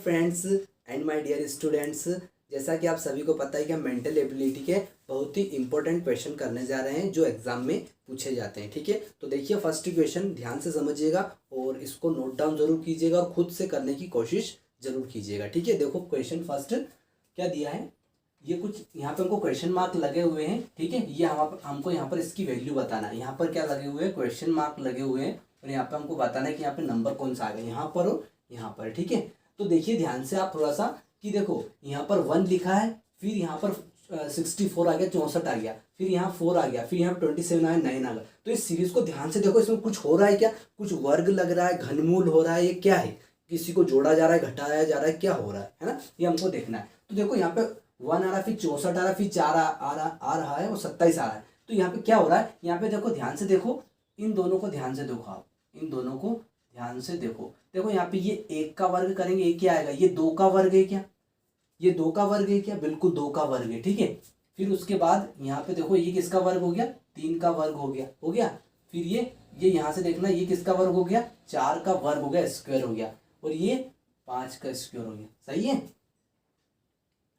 Friends and my dear students, जैसा कि आप सभी को पता है कि हम मेंटल एबिलिटी के बहुत ही इंपॉर्टेंट क्वेश्चन करने जा रहे हैं जो एग्जाम में पूछे जाते हैं। ठीक है, तो देखिए फर्स्ट क्वेश्चन ध्यान से समझिएगा और इसको नोट डाउन जरूर कीजिएगा और खुद से करने की कोशिश जरूर कीजिएगा। ठीक है, देखो क्वेश्चन फर्स्ट क्या दिया है, ये कुछ यहाँ पे हमको क्वेश्चन मार्क लगे हुए हैं। ठीक है, ये हमको यहाँ पर इसकी वैल्यू बताना है। यहाँ पर क्या लगे हुए हैं, क्वेश्चन मार्क लगे हुए हैं और यहाँ पे हमको बताना है कि यहाँ पे नंबर कौन सा आ गया, यहाँ पर और यहाँ पर। ठीक है, तो देखिए ध्यान से आप थोड़ा सा कि देखो यहाँ पर 1 लिखा है, फिर यहाँ पर 64 आ गया, 64 आ गया, फिर यहाँ 4 आ गया, फिर यहाँ पर 27 आया, 9 आ गया। तो इस सीरीज को ध्यान से देखो, इसमें कुछ हो रहा है क्या, कुछ वर्ग लग रहा है, घनमूल हो रहा है, ये क्या है, किसी को जोड़ा जा रहा है, घटाया जा रहा है, क्या हो रहा है ना, ये हमको देखना है। तो देखो यहाँ पे 1 आ रहा है, फिर 64 आ रहा है, फिर 4 आ रहा है और 27 आ रहा है। तो यहाँ पे क्या हो रहा है, यहाँ पे देखो ध्यान से देखो, इन दोनों को ध्यान से देखो, आप इन दोनों को ध्यान से देखो। देखो यहाँ पे ये 1 का वर्ग करेंगे, ये क्या आएगा, ये 2 का वर्ग है क्या, ये 2 का वर्ग है क्या, बिल्कुल 2 का वर्ग है। ठीक है, फिर उसके बाद यहाँ पे देखो ये किसका वर्ग हो गया, 3 का वर्ग हो गया। फिर ये यहाँ से देखना, ये किसका वर्ग हो गया, 4 का वर्ग हो गया, स्क्वायर हो गया, और ये 5 का स्क्वायर हो गया। सही है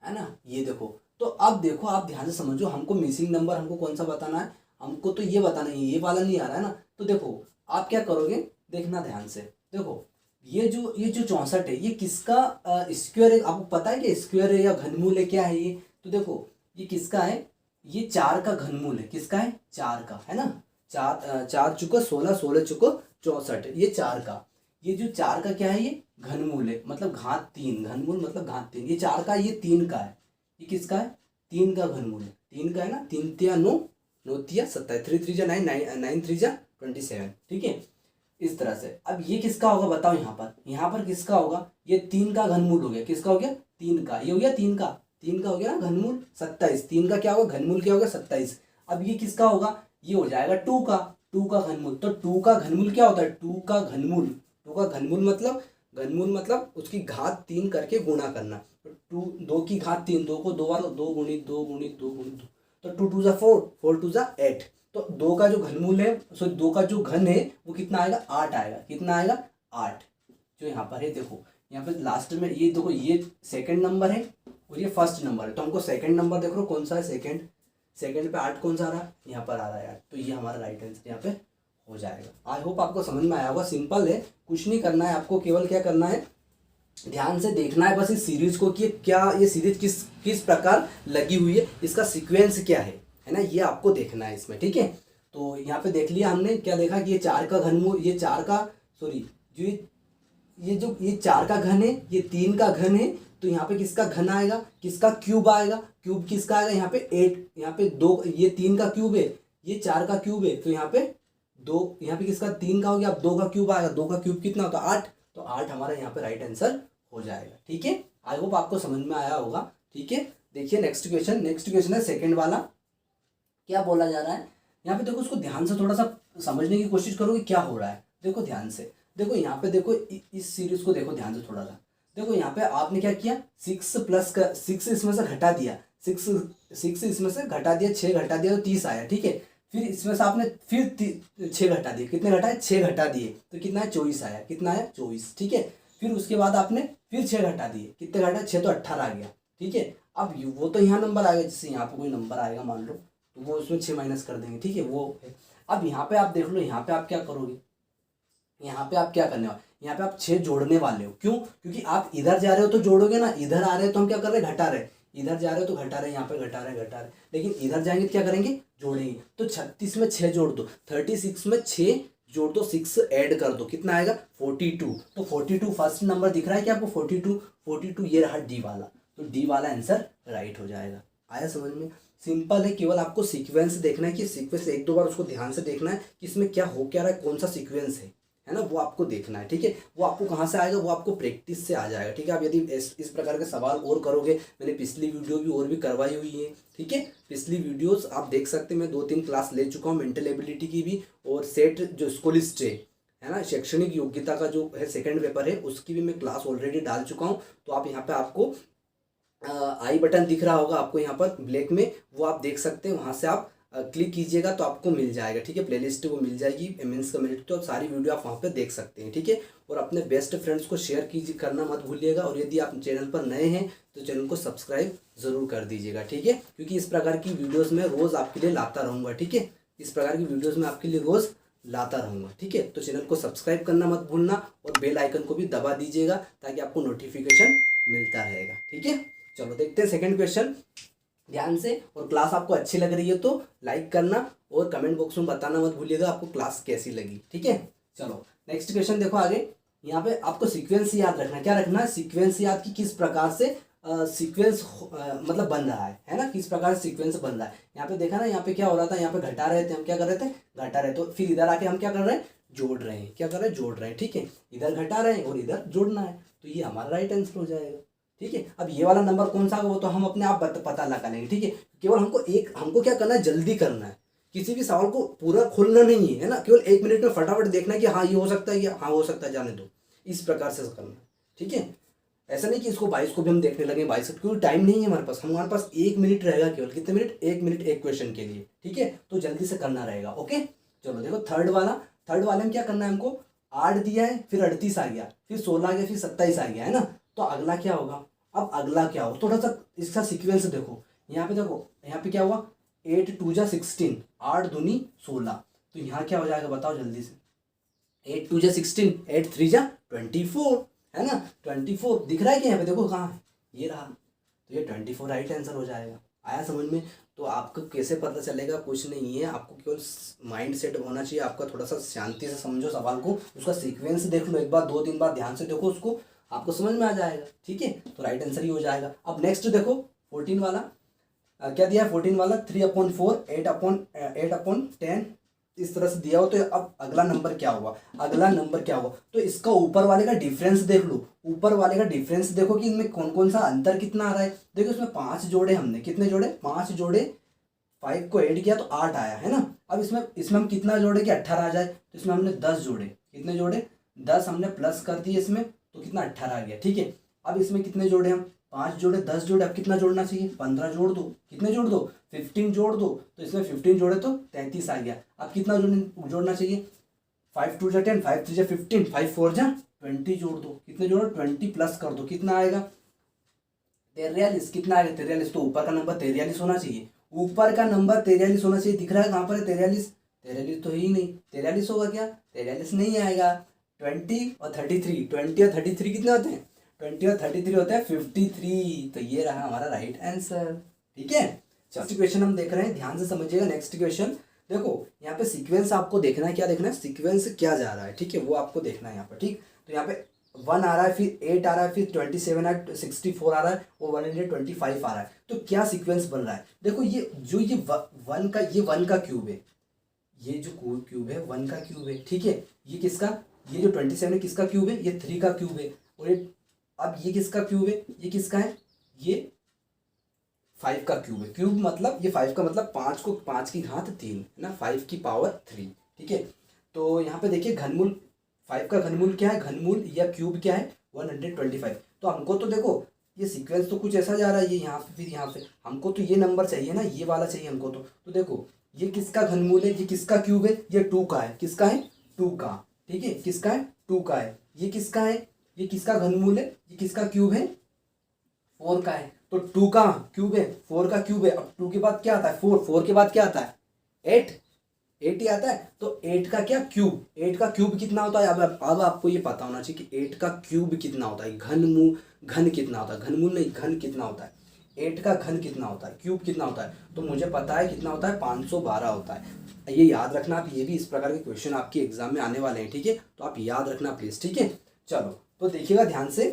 ना, ये देखो। तो अब देखो आप ध्यान से समझो, हमको मिसिंग नंबर हमको कौन सा बताना है, हमको तो ये बताना है, ये वाला नहीं आ रहा है ना। तो देखो आप क्या करोगे, देखना ध्यान से। देखो ये जो 64 है, ये किसका स्क्वायर है, आपको पता है कि स्क्वायर है या घनमूल है, क्या है ये। तो देखो ये किसका है, ये 4 का घनमूल है, किसका है, 4 का है ना। 4 चुको 16, 16 चुको 64, ये 4 का, ये जो 4 का क्या है, ये घनमूल है, मतलब घात 3, घनमूल मतलब घात 3, ये 4 का, ये 3 का है, ये किसका है, 3 का घनमूल है, 3 का है ना। 3 तिया 9, 9 तिया 27, 3 3 जा 9, 9 3 जा 27। ठीक है, इस तरह से। अब ये किसका होगा बताओ, यहाँ पर किसका होगा, ये 3 का घनमूल हो गया, किसका हो गया, 3 का, ये हो गया 3 का हो गया ना घनमूल 27, 3 का क्या होगा, घनमूल क्या होगा 27। अब ये किसका होगा, ये हो जाएगा 2 का घनमूल। तो 2 का घनमूल क्या होता है, 2 का घनमूल मतलब उसकी घात 3 करके गुणा करना। तो 2 की घात 3, 2 को 2 बार 2 गुणित 2 गुणित 2 गुणित 2, तो 2 2 जा 4, 4 2 जा 8। तो 2 का जो घनमूल है, सॉरी 2 का जो घन है वो कितना आएगा, 8 आएगा। कितना आएगा, 8, जो यहाँ पर है। देखो यहाँ पे लास्ट में ये देखो, ये सेकंड नंबर है और ये फर्स्ट नंबर है। तो हमको सेकंड नंबर देख लो कौन सा है, सेकंड पे 8 कौन सा आ रहा है, यहाँ पर आ रहा है 8। तो ये हमारा राइट आंसर यहाँ पे हो जाएगा। आई होप आपको समझ में आया होगा। सिंपल है, कुछ नहीं करना है आपको, केवल क्या करना है, ध्यान से देखना है बस इस सीरीज को कि क्या ये सीरीज किस प्रकार लगी हुई है, इसका सीक्वेंस क्या है ना, ये आपको देखना है इसमें। ठीक है, तो यहाँ पे देख लिया हमने, क्या देखा कि ये 4 का घनमूल, ये 4 का सॉरी जो ये 4 का घन है, ये 3 का घन है। तो यहाँ पे किसका घन आएगा, किसका क्यूब आएगा, क्यूब किसका आएगा, यहाँ पे 8, यहाँ पे 2, ये 3 का क्यूब है, ये 4 का क्यूब है, तो यहाँ पे 2, यहाँ पे किसका 3 का हो गया, अब 2 का क्यूब आएगा, 2 का क्यूब कितना होता है 8, तो 8 हमारा यहाँ पे राइट आंसर हो जाएगा। ठीक है, आई होप आपको समझ में आया होगा। ठीक है, देखिए नेक्स्ट क्वेश्चन है सेकंड वाला। क्या बोला जा रहा है यहाँ पे, देखो उसको ध्यान से थोड़ा सा समझने की कोशिश करो कि क्या हो रहा है। देखो ध्यान से देखो, यहाँ पे देखो इस सीरीज को देखो ध्यान से थोड़ा सा। देखो यहाँ पे आपने क्या किया, 6 इसमें से घटा दिया, 6 इसमें से घटा दिया, 6 घटा दिया तो 30 आया। ठीक है, फिर इसमें से आपने फिर 6 घटा दिए, कितने घटाए, 6 घटा दिए, तो कितना है 24 आया, कितना आया 24। ठीक है, फिर उसके बाद आपने फिर 6 घटा दिए, कितने घटाए 6, तो 18 आ गया। ठीक है, अब वो तो यहाँ नंबर आ गया, जैसे यहाँ पे कोई नंबर आएगा मान लो, तो वो उसमें 6 माइनस कर देंगे। ठीक है, वो है। अब यहाँ पे आप देख लो, यहाँ पे आप क्या करोगे, यहाँ पे आप क्या करने वाले, यहाँ पे आप 6 जोड़ने वाले हो। क्यों, क्योंकि आप इधर जा रहे हो तो जोड़ोगे ना, इधर आ रहे हो तो हम क्या कर रहे हैं, घटा रहे, इधर जा रहे हो तो घटा रहे, यहाँ पे घटा रहे, लेकिन इधर जाएंगे तो क्या करेंगे, जोड़ेंगे। तो 36 में 6 जोड़ दो, 36 में 6 जोड़ दो, 6 ऐड कर दो, कितना आएगा 42। तो 42 फर्स्ट नंबर दिख रहा है कि आपको 42 ये रहा डी वाला, तो डी वाला आंसर राइट हो जाएगा। आया समझ में, सिंपल है, केवल आपको सीक्वेंस देखना है कि सीक्वेंस 1-2 बार उसको ध्यान से देखना है कि इसमें क्या हो क्या रहा है, कौन सा सीक्वेंस है ना, वो आपको देखना है। ठीक है, वो आपको कहाँ से आएगा, वो आपको प्रैक्टिस से आ जाएगा। ठीक है, आप यदि इस प्रकार के सवाल और करोगे, मैंने पिछली वीडियो भी और भी करवाई हुई है। ठीक है, पिछली वीडियोस आप देख सकते हैं, मैं 2-3 क्लास ले चुका हूँ मेंटल एबिलिटी की भी, और सेट जो स्कॉलिस्ट है ना, शैक्षणिक योग्यता का जो है सेकंड पेपर है, उसकी भी मैं क्लास ऑलरेडी डाल चुका हूँ। तो आप यहाँ पे आपको आई बटन दिख रहा होगा आपको यहाँ पर ब्लैक में, वो आप देख सकते हैं, वहाँ से आप क्लिक कीजिएगा तो आपको मिल जाएगा, ठीक है। प्लेलिस्ट वो मिल जाएगी मेंस कम्युनिटी, तो सारी वीडियो आप वहाँ पे देख सकते हैं, ठीक है। और अपने बेस्ट फ्रेंड्स को शेयर कीजिए, करना मत भूलिएगा। और यदि आप चैनल पर नए हैं तो चैनल को सब्सक्राइब ज़रूर कर दीजिएगा, ठीक है, क्योंकि इस प्रकार की वीडियोज़ में रोज़ आपके लिए लाता रहूँगा, ठीक है। इस प्रकार की वीडियोज़ में आपके लिए रोज़ लाता रहूँगा, ठीक है। तो चैनल को सब्सक्राइब करना मत भूलना और बेल आइकन को भी दबा दीजिएगा ताकि आपको नोटिफिकेशन मिलता रहेगा, ठीक है। चलो देखते हैं सेकंड क्वेश्चन ध्यान से। और क्लास आपको अच्छी लग रही है तो लाइक करना और कमेंट बॉक्स में बताना मत भूलिएगा आपको क्लास कैसी लगी, ठीक है। चलो नेक्स्ट क्वेश्चन देखो आगे। यहाँ पे आपको सीक्वेंस याद रखना, क्या रखना है, सीक्वेंस याद की किस प्रकार से सीक्वेंस मतलब बन रहा है ना, किस प्रकार से सीक्वेंस बन रहा है। यहाँ पे देखा ना, यहाँ पे क्या हो रहा था, यहाँ पे घटा रहे थे हम, क्या कर रहे थे, घटा रहे। तो फिर इधर आके हम क्या कर रहे हैं, जोड़ रहे हैं, क्या कर रहे हैं, जोड़ रहे हैं, ठीक है। इधर घटा रहे हैं और इधर जोड़ना है, तो ये हमारा राइट आंसर हो जाएगा, ठीक है। अब ये वाला नंबर कौन सा है वो तो हम अपने आप पता लगा लेंगे, ठीक है। केवल हमको क्या करना है, जल्दी करना है, किसी भी सवाल को पूरा खोलना नहीं है ना, केवल 1 मिनट में फटाफट देखना है कि हाँ ये हो सकता है, या हाँ हो सकता है, जाने दो, इस प्रकार से करना है, ठीक है। ऐसा नहीं कि इसको 22 को भी हम देखने लगे, 22 क्योंकि टाइम नहीं है हमारे पास 1 मिनट रहेगा, केवल कितने मिनट, 1 मिनट एक क्वेश्चन के लिए, ठीक है। तो जल्दी से करना रहेगा, ओके। चलो देखो थर्ड वाले में क्या करना है हमको, 8 दिया है, फिर 38 आ गया, फिर 16 आ गया, फिर 27 आ गया, है ना। तो अगला क्या होगा, अब अगला क्या हो, थोड़ा सा इसका सीक्वेंस देखो। यहाँ पे देखो, यहाँ पे क्या हुआ, 8 2 जा 16, 8 दूनी 16, तो यहाँ क्या हो जाएगा बताओ जल्दी से, 8 2 जा 16, 8 3 जा 24, है ना। 24 दिख रहा है कि यहाँ पे देखो कहाँ है, ये रहा, तो ये 24 राइट आंसर हो जाएगा। आया समझ में। तो आपको कैसे पता चलेगा, कुछ नहीं है, आपको केवल माइंड सेट होना चाहिए आपका, थोड़ा सा शांति से समझो सवाल को, उसका सीक्वेंस देख लो, एक बार 2-3 बार ध्यान से देखो उसको, आपको समझ में आ जाएगा, ठीक है। तो राइट आंसर ही हो जाएगा। अब नेक्स्ट देखो 14 वाला, क्या दिया है 14 वाला, 3/4, 8/10 इस तरह से दिया हो। तो अब अगला नंबर क्या हुआ, तो इसका ऊपर वाले का डिफरेंस देख लो, ऊपर वाले का डिफरेंस देखो कि इनमें कौन कौन सा अंतर कितना आ रहा है। देखो इसमें 5 जोड़े, हमने कितने जोड़े, 5 जोड़े, 5 को ऐड किया तो 8 आया, है ना। अब इसमें हम कितना जोड़े कि 18 आ जाए, तो इसमें हमने 10 जोड़े, कितने जोड़े, 10 हमने प्लस कर दिए इसमें, तो कितना 18 आ गया, ठीक है। अब इसमें कितने जोड़े हम, 5 जोड़े, 10 जोड़े, अब कितना जोड़ना चाहिए, 15 जोड़ दो, कितने जोड़ दो, 15 जोड़ दो, तो इसमें 15 जोड़े तो 33 आ गया। अब कितना जोड़ना चाहिए, 5 2 जा 10, 5 3 जा 15, 5 4 जा 20 जोड़ दो, कितने जोड़ो, 20 प्लस कर दो, कितना आएगा 43, कितना आएगा 43। तो ऊपर का नंबर 43 होना चाहिए, ऊपर का नंबर 43 होना चाहिए। दिख रहा है कहाँ पर है 43, 43 तो है ही नहीं, 43 होगा क्या, 43 नहीं आएगा। 20 और 33, 20 और 33 कितने होते हैं, 20 और 33 होता है 53। तो ये रहा हमारा राइट आंसर, ठीक है। नेक्स्ट क्वेश्चन हम देख रहे हैं, ध्यान से समझिएगा। नेक्स्ट क्वेश्चन देखो, यहाँ पे सीक्वेंस आपको देखना है, क्या देखना है, सीक्वेंस क्या जा रहा है, ठीक है, वो आपको देखना है यहाँ पर, ठीक। तो यहाँ पे 1 आ रहा है, फिर 8 आ रहा है, फिर 27 आ रहा है, 64 आ रहा है और 125 आ रहा है। तो क्या सीक्वेंस बन रहा है, देखो ये जो ये 1 का क्यूब है, ये जो क्यूब है 1 का क्यूब है, ठीक है। ये किसका, ये जो 27 है किसका क्यूब है, ये 3 का क्यूब है। और ये अब ये किसका क्यूब है, ये किसका है, ये 5 का क्यूब है। क्यूब मतलब ये 5 का मतलब 5 को 5 की घात 3 है ना, 5 की पावर 3, ठीक है। तो यहाँ पे देखिए घनमूल, 5 का घनमूल क्या है, घनमूल या क्यूब क्या है 125। तो हमको तो देखो ये सीक्वेंस तो कुछ ऐसा जा रहा है, ये यहाँ पे, फिर यहाँ पे, हमको तो ये नंबर चाहिए ना, ये वाला चाहिए हमको। तो देखो ये किसका घनमूल है, ये किसका क्यूब है, ये 2 का है, किसका है 2 का, ठीक है, किसका है 2 का है। ये किसका है, ये किसका घनमूल है, ये किसका क्यूब है 4 का है। तो 2 का क्यूब है, 4 का क्यूब है। अब 2 के बाद क्या आता है 4, 4 के बाद क्या आता है 8, 8 ही आता है। तो 8 का क्या क्यूब, 8 का क्यूब कितना होता है। अब आपको ये पता होना चाहिए कि 8 का क्यूब कितना होता है, घन कितना होता है, घनमूल नहीं, घन कितना होता है, 8 का घन कितना होता है, क्यूब कितना होता है। तो मुझे पता है कितना होता है 512 होता है। ये याद रखना आप, ये भी इस प्रकार के क्वेश्चन आपके एग्जाम में आने वाले हैं, ठीक है। तो आप याद रखना प्लीज, ठीक है। चलो तो देखिएगा ध्यान से,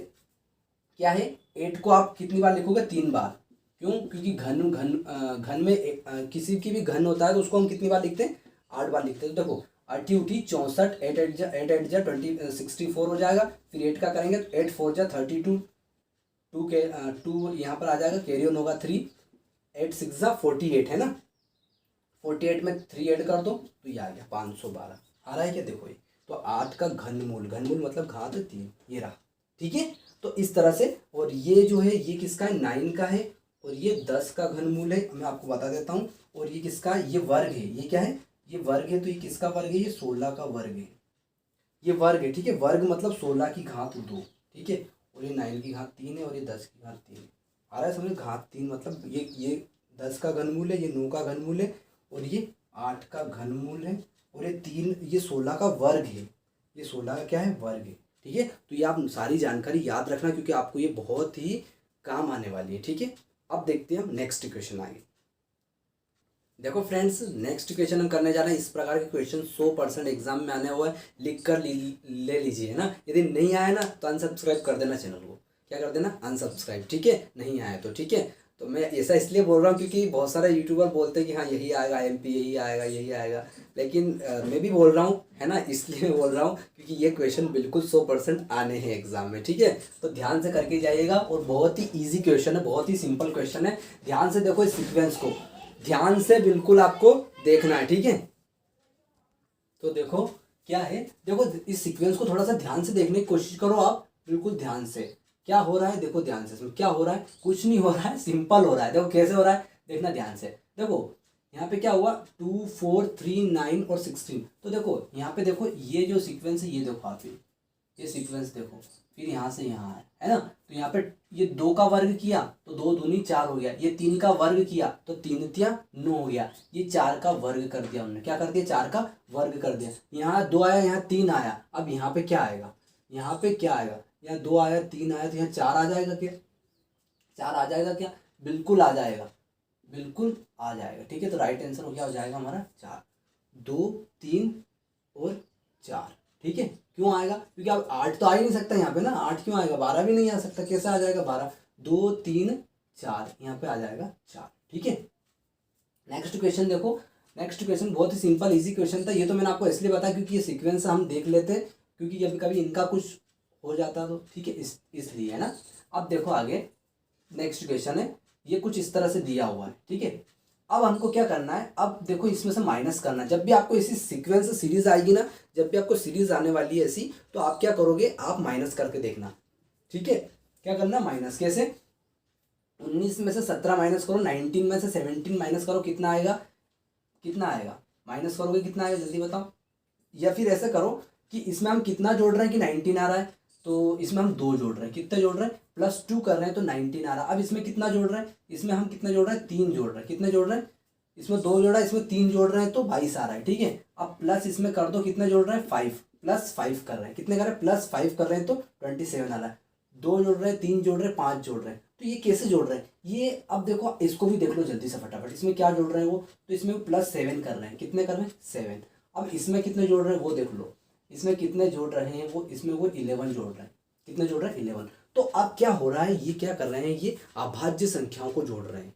क्या है 8 को आप कितनी बार लिखोगे, 3 बार। क्यों, क्योंकि घन में किसी की भी घन होता है तो उसको हम कितनी बार लिखते हैं, 8 बार लिखते हैं। तो देखो 8 उठी 64, 8 जा 64 हो जाएगा। फिर 8 का करेंगे तो 8 4 जा 32, 2 यहाँ पर आ जाएगा, कैरी ऑन होगा 3, 8 6 जा 48 है ना, 48 में 3 ऐड कर दो तो ये आ गया 512 आ रहा है क्या, देखो ये। तो 8 का घनमूल, घनमूल मतलब घात 3, ये रहा, ठीक है। तो इस तरह से, और ये जो है ये किसका है 9 का है, और ये 10 का घनमूल है, मैं आपको बता देता हूँ। और ये किसका, ये वर्ग है, ये क्या है, ये वर्ग है, तो ये किसका वर्ग है, ये 16 का वर्ग है, ये वर्ग है, ठीक है। वर्ग मतलब 16 की घात 2, ठीक है। और ये 9 की घात 3 है और ये 10 की घात 3 है। आ रहा है समझ, घात 3 मतलब ये 10 का घनमूल है, ये 9 का घनमूल है और ये 8 का घनमूल है और ये 3, ये 16 का वर्ग है, ये 16 का क्या है, वर्ग है, ठीक है। तो ये आप सारी जानकारी याद रखना क्योंकि आपको ये बहुत ही काम आने वाली है, ठीक है। अब देखते हैं हम नेक्स्ट क्वेश्चन आगे। देखो फ्रेंड्स, नेक्स्ट क्वेश्चन हम करने जा रहे हैं। इस प्रकार के क्वेश्चन 100% एग्जाम में आने हुआ है, लिख कर ले लीजिए, है ना। यदि नहीं आया ना तो अनसब्सक्राइब कर देना चैनल को, क्या कर देना, अनसब्सक्राइब, ठीक है। नहीं आया तो ठीक है। तो मैं ऐसा इसलिए बोल रहा हूँ क्योंकि बहुत सारे यूट्यूबर बोलते हैं कि हाँ यही आएगा, एमपी यही आएगा, यही आएगा, लेकिन मैं भी बोल रहा हूँ, है ना, इसलिए मैं बोल रहा हूँ क्योंकि ये क्वेश्चन बिल्कुल 100% आने हैं एग्जाम में, ठीक है। तो ध्यान से करके जाइएगा और बहुत ही ईजी क्वेश्चन है, बहुत ही सिंपल क्वेश्चन है। ध्यान से देखो इस सीक्वेंस को, ध्यान से बिल्कुल आपको देखना है, ठीक है। तो देखो क्या है, देखो इस सीक्वेंस को थोड़ा सा ध्यान से देखने की कोशिश करो आप, बिल्कुल ध्यान से। क्या हो रहा है, देखो ध्यान से, इसमें क्या हो रहा है, कुछ नहीं हो रहा है, सिंपल हो रहा है। देखो कैसे हो रहा है, देखना ध्यान से। देखो यहाँ पे क्या हुआ, 2 4 3 9 और 16। तो देखो यहाँ पे देखो ये जो सीक्वेंस है, ये देखो आप, ये सीक्वेंस देखो, फिर यहाँ से यहाँ है ना। तो यहाँ पे ये 2 का वर्ग किया तो 2 दूनी 4 हो गया, ये 3 का वर्ग किया तो 3 तिया 9 हो गया, ये 4 का वर्ग कर दिया उन्होंने, क्या कर दिया, 4 का वर्ग कर दिया। यहाँ 2 आया, यहाँ 3 आया, अब यहाँ पे क्या आएगा, यहाँ पे क्या आएगा, यहाँ 2 आया 3 आया तो यहाँ 4 आ जाएगा क्या, 4 आ जाएगा क्या, बिल्कुल आ जाएगा, बिल्कुल आ जाएगा, ठीक है। तो राइट आंसर हो क्या हो जाएगा हमारा 4, 2 3 और 4, ठीक है। क्यों आएगा, क्योंकि अब 8 तो आ ही नहीं सकता यहाँ पे ना, 8 क्यों आएगा, 12 भी नहीं आ सकता, कैसे आ जाएगा 12, 2 3 4 यहाँ पे आ जाएगा 4, ठीक है। नेक्स्ट क्वेश्चन देखो, नेक्स्ट क्वेश्चन बहुत ही सिंपल इजी क्वेश्चन था। ये तो मैंने आपको इसलिए बताया क्योंकि ये सीक्वेंस हम देख लेते हैं, क्योंकि कभी कभी इनका कुछ हो जाता तो ठीक है, इसलिए, है ना। अब देखो आगे नेक्स्ट क्वेश्चन है, ये कुछ इस तरह से दिया हुआ है, ठीक है। अब हमको क्या करना है, अब देखो इसमें से माइनस करना है। जब भी आपको ऐसी सीक्वेंस सीरीज आएगी ना, जब भी आपको सीरीज आने वाली है ऐसी, तो आप क्या करोगे, आप माइनस करके देखना, ठीक है। क्या करना, माइनस कैसे, 19 में से 17 माइनस करो, 19 में से 17 माइनस करो, कितना आएगा, कितना आएगा, माइनस करोगे कितना आएगा, जल्दी बताओ। या फिर ऐसे करो कि इसमें हम कितना जोड़ रहे हैं कि 19 आ रहा है, तो इसमें हम 2 जोड़ रहे हैं, कितने जोड़ रहे हैं, +2 कर रहे हैं तो 19 आ रहा है। अब इसमें कितना जोड़ रहे हैं, इसमें हम कितना जोड़ रहे हैं, 3 जोड़ रहे हैं, कितने जोड़ रहे हैं, इसमें 2 जोड़ा, इसमें 3 जोड़ रहे हैं तो 22 आ रहा है, ठीक है। अब प्लस इसमें कर दो, कितने जोड़ रहे हैं, 5, +5 कर रहे हैं, कितने कर रहे हैं, +5 कर रहे हैं तो 27 आ रहा है। 2 जोड़ रहे हैं, 3 जोड़ रहे हैं, 5 जोड़ रहे हैं, तो ये कैसे जोड़ रहे हैं ये, अब देखो इसको भी देख लो जल्दी से फटाफट, इसमें क्या जोड़ रहे हैं वो, तो इसमें +7 कर रहे हैं, कितने कर रहे हैं, 7। अब इसमें कितने जोड़ रहे हैं वो देख लो, इसमें कितने जोड़ रहे हैं वो, इसमें वो 11 जोड़ रहे हैं, कितने जोड़ रहे हैं, 11। तो अब क्या हो रहा है, ये क्या कर रहे हैं, ये अभाज्य संख्याओं को जोड़ रहे हैं,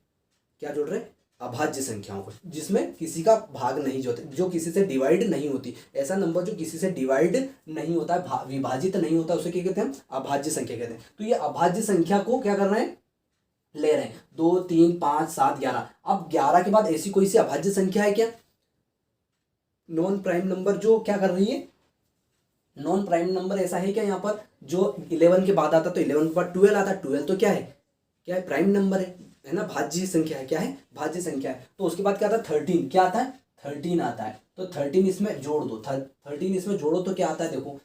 क्या जोड़ रहे हैं, अभाज्य संख्याओं को, जिसमें किसी का भाग नहीं जोते, जो किसी से डिवाइड नहीं होती, ऐसा नंबर जो किसी से डिवाइड नहीं होता है, विभाजित नहीं होता, उसे क्या कहते हैं, अभाज्य संख्या कहते हैं। तो ये अभाज्य संख्या को क्या कर रहे हैं, ले रहे हैं, 2 3 5 7 11। अब 11 के बाद ऐसी कोई सी अभाज्य संख्या है क्या, नॉन प्राइम नंबर जो क्या कर रही है, नॉन प्राइम नंबर ऐसा है क्या यहाँ पर, जो 11 के बाद आता, तो 11 के बाद 12 आता, 12 तो क्या है, क्या है, प्राइम नंबर है ना, भाज्य संख्या है, क्या है, भाज्य संख्या है। तो उसके बाद क्या आता है, 13, क्या आता है, 13 आता है, तो 13 इसमें जोड़ दो, 13 इसमें जोड़ो तो क्या आता है, देखो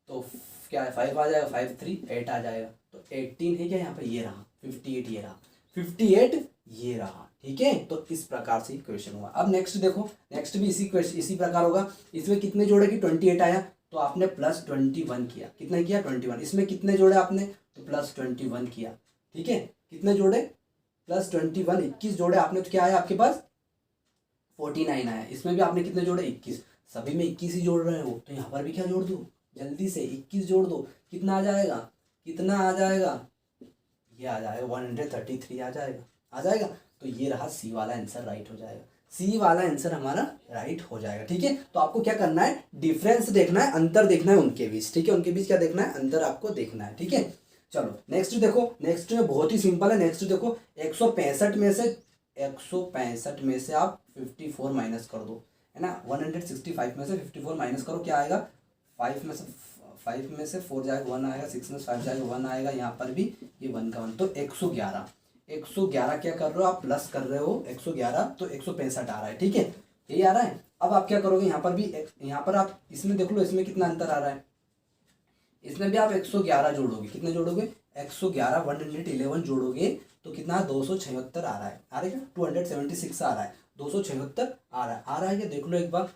तो क्या है, 5 आ जाएगा, 5 3 8 आ जाएगा, तो 18 है क्या यहाँ पे, ये रहा 58, ये रहा 58, ये रहा, ठीक है। तो इस प्रकार से क्वेश्चन हुआ। अब नेक्स्ट देखो, नेक्स्ट भी इसी प्रकार होगा। इसमें कितने जोड़े की 28 आया, तो आपने +21 किया, कितने किया, 21। इसमें कितने जोड़े आपने, तो +21 किया, ठीक है। कितने जोड़े, +21, 21 जोड़े आपने, तो क्या आया आपके पास, 49 आया। इसमें भी आपने कितने जोड़े, 21, सभी में 21 ही जोड़ रहे हो, तो यहाँ पर भी क्या जोड़ दो, जल्दी से 21 जोड़ दो, कितना आ जाएगा, कितना आ जाएगा, ये आ जाएगा 133 आ जाएगा, आ जाएगा। तो ये रहा सी वाला आंसर, राइट हो जाएगा, सी वाला आंसर हमारा राइट हो जाएगा, ठीक है। तो आपको क्या करना है, डिफरेंस देखना है, अंतर देखना है उनके बीच, ठीक है, उनके बीच क्या देखना है, अंतर आपको देखना है, ठीक है। चलो नेक्स्ट देखो, नेक्स्ट में बहुत ही सिंपल है। नेक्स्ट देखो, 165 में से आप 54 माइनस कर दो, है ना, 165 में से 54 माइनस करो, क्या आएगा, 5 में से 4 जाएगा 1 आएगा, 6 में से 5 जाएगा 1 आएगा, यहाँ पर भी ये 1 का 1, तो 111, 111 क्या कर रहे हो आप, प्लस कर रहे हो 111, तो 165 आ रहा है, ठीक है, यही आ रहा है। अब आप क्या करोगे, यहाँ पर भी, यहाँ पर आप इसमें देख लो, इसमें कितना अंतर आ रहा है, इसमें भी आप 111 जोड़ोगे, कितने जोड़ोगे, 111 111 जोड़ोगे तो कितना 276 आ रहा है, आ रहा है क्या, 276 आ रहा है, 276 आ रहा है क्या, देख लो एक बार,